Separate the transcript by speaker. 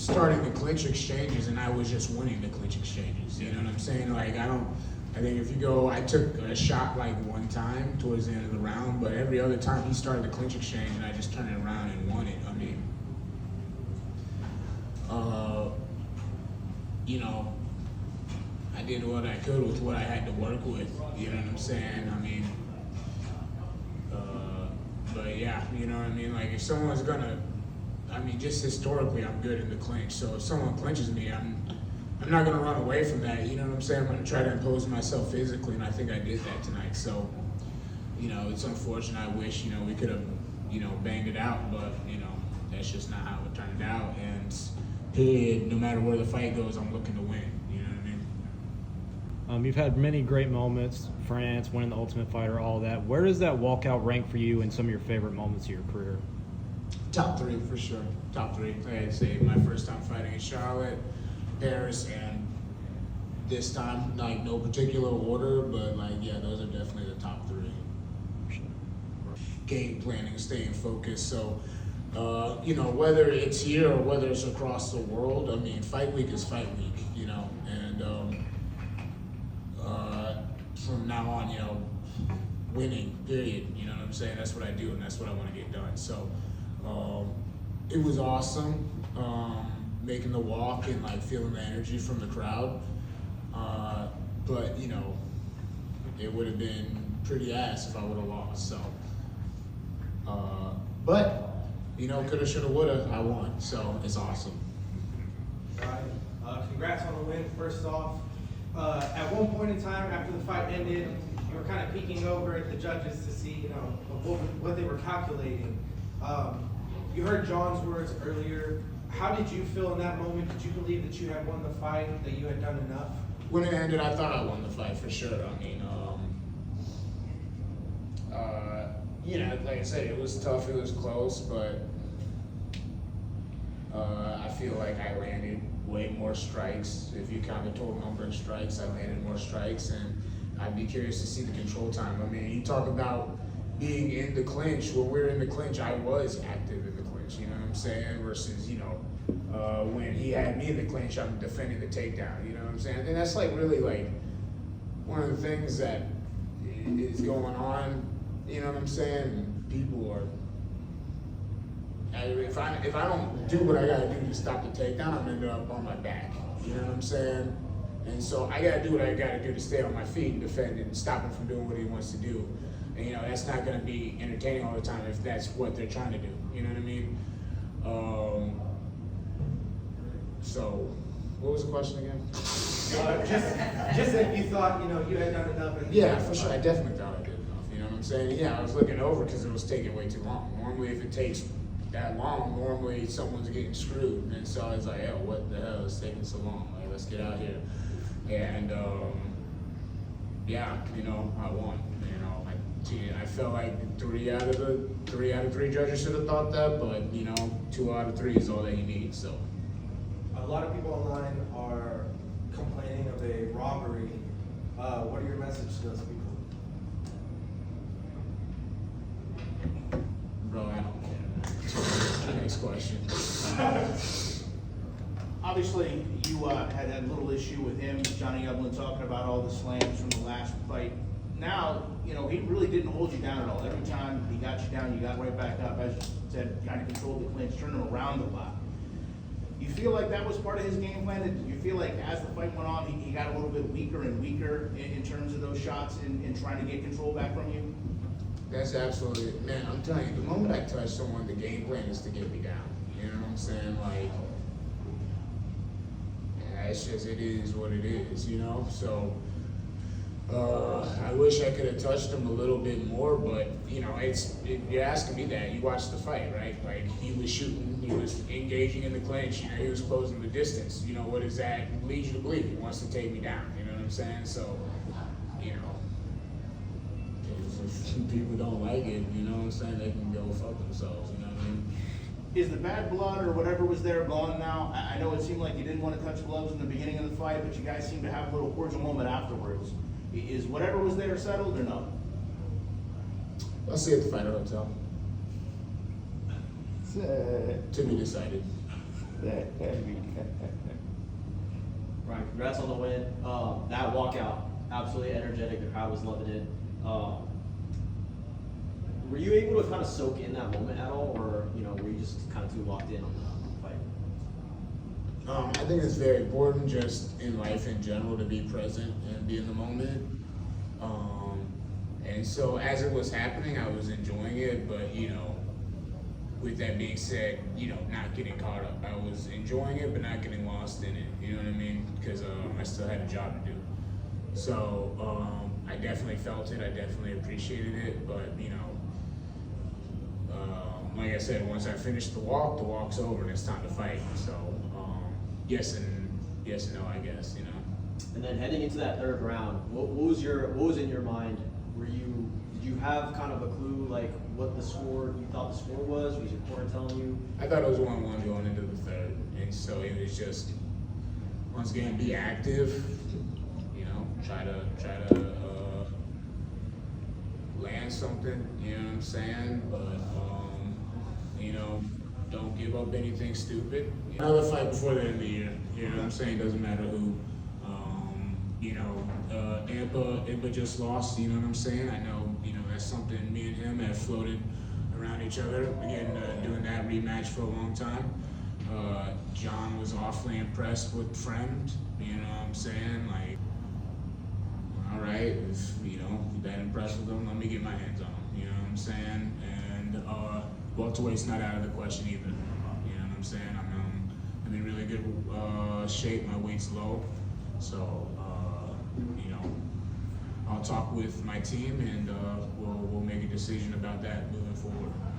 Speaker 1: starting the clinch exchanges, and I was just winning the clinch exchanges. You know what I'm saying? Like, I think if you go, I took a shot like one time towards the end of the round, but every other time he started the clinch exchange, and I just turned it around and won it. I mean, you know, I did what I could with what I had to work with. You know what I'm saying? I mean, but yeah, you know what I mean? Like, if someone's gonna, I mean, just historically, I'm good in the clinch. So if someone clinches me, I'm not gonna run away from that. You know what I'm saying? I'm gonna try to impose myself physically, and I think I did that tonight. So, you know, it's unfortunate. I wish, you know, we could have, you know, banged it out, but you know, that's just not how it turned out. And period, no matter where the fight goes, I'm looking to win. You know what I mean?
Speaker 2: You've had many great moments, France, winning the Ultimate Fighter, all that. Where does that walkout rank for you in some of your favorite moments of your career?
Speaker 1: Top three for sure. Top three. I'd say my first time fighting in Charlotte, Paris, and this time, like, no particular order, but like, yeah, those are definitely the top three. Game planning, staying focused. So, you know, whether it's here or whether it's across the world, I mean, fight week is fight week, you know, and from now on, you know, winning, period. You know what I'm saying? That's what I do, and that's what I want to get done. So, it was awesome, making the walk and like feeling the energy from the crowd. But you know, it would have been pretty ass if I would have lost. So, but you know, coulda, shoulda, woulda, I won. So it's awesome.
Speaker 3: Bryan, congrats on the win. First off, at one point in time after the fight ended, you were kind of peeking over at the judges to see, you know, what they were calculating. You heard John's words earlier. How did you feel in that moment? Did you believe that you had won the fight, that you had done enough?
Speaker 1: When it ended, I thought I won the fight for sure. I mean, you know, like I said, it was tough, it was close, but I feel like I landed way more strikes. If you count the total number of strikes, I landed more strikes, and I'd be curious to see the control time. I mean, you talk about being in the clinch. When we were in the clinch, I was active in the clinch, you know what I'm saying? Versus, you know, when he had me in the clinch, I'm defending the takedown, you know what I'm saying? And that's like really like one of the things that is going on, you know what I'm saying? People are, if I don't do what I gotta do to stop the takedown, I'm gonna end up on my back, you know what I'm saying? And so I gotta do what I gotta do to stay on my feet and defend and stop him from doing what he wants to do. And, you know, that's not going to be entertaining all the time if that's what they're trying to do. You know what I mean? So, what was the question again?
Speaker 3: Just if you thought, you know, you had done enough.
Speaker 1: Yeah, for sure. I definitely thought I did enough. You know what I'm saying? Yeah, I was looking over because it was taking way too long. Normally, if it takes that long, normally someone's getting screwed. And so I was like, oh, what the hell is taking so long? Like, let's get out here. And, yeah, you know, I won. You know, I felt like three out of three judges should have thought that, but you know, 2 out of 3 is all that you need. So,
Speaker 3: a lot of people online are complaining of a robbery. What are your messages to those people?
Speaker 1: Bro, I don't care. Next question.
Speaker 4: Obviously, you had a little issue with him, Johnny Eblin, talking about all the slams from the last fight. Now, you know, he really didn't hold you down at all. Every time he got you down, you got right back up. As you said, kind of controlled the clinch, turning around a lot. You feel like that was part of his game plan? Did you feel like as the fight went on, he got a little bit weaker and weaker in terms of those shots and trying to get control back from you?
Speaker 1: That's absolutely, man, I'm telling you, the moment I touch someone, the game plan is to get me down. You know what I'm saying? Like, yeah, it's just, it is what it is, you know? So, I wish I could have touched him a little bit more, but you know, you're asking me that. You watched the fight, right? Like, he was shooting, he was engaging in the clinch, you know, he was closing the distance. You know, what does that lead you to believe? He wants to take me down, you know what I'm saying? So, you know, if people don't like it, you know what I'm saying, they can go fuck themselves, you know what I mean?
Speaker 4: Is the bad blood or whatever was there gone now? I know it seemed like you didn't want to touch gloves in the beginning of the fight, but you guys seemed to have a little cordial moment afterwards. Is whatever was there settled or no?
Speaker 1: I'll see you at the Fighter Hotel. To be decided.
Speaker 5: Bryan, congrats on the win. That walkout, absolutely energetic. The crowd was loving it. Were you able to kind of soak in that moment at all, or were you just kind of too locked in on the fight?
Speaker 1: I think it's very important just in life in general to be present and be in the moment. And so as it was happening, I was enjoying it, but with that being said, not getting caught up. I was enjoying it, but not getting lost in it. You know what I mean? Because I still had a job to do. So I definitely felt it. I definitely appreciated it. But like I said, once I finished the walk's over, and it's time to fight. So yes and no, I guess.
Speaker 5: And then heading into that third round, what was in your mind? Did you have kind of a clue like what you thought the score was? Was your corner telling you?
Speaker 1: I thought it was 1-1 going into the third, and so it was just once again be active. Try to land something. You know what I'm saying? But don't give up anything stupid. Another fight before the end of the year. You know what I'm saying? Doesn't matter who. Impa just lost, you know what I'm saying? I know, that's something me and him have floated around each other. Again, doing that rematch for a long time. John was awfully impressed with Friend, you know what I'm saying? Like, all right, if, you're that impressed with him, let me get my hands on him, you know what I'm saying? And welterweight's not out of the question either, you know what I'm saying? I'm in really good shape, my weight's low, so, I'll talk with my team and we'll make a decision about that moving forward.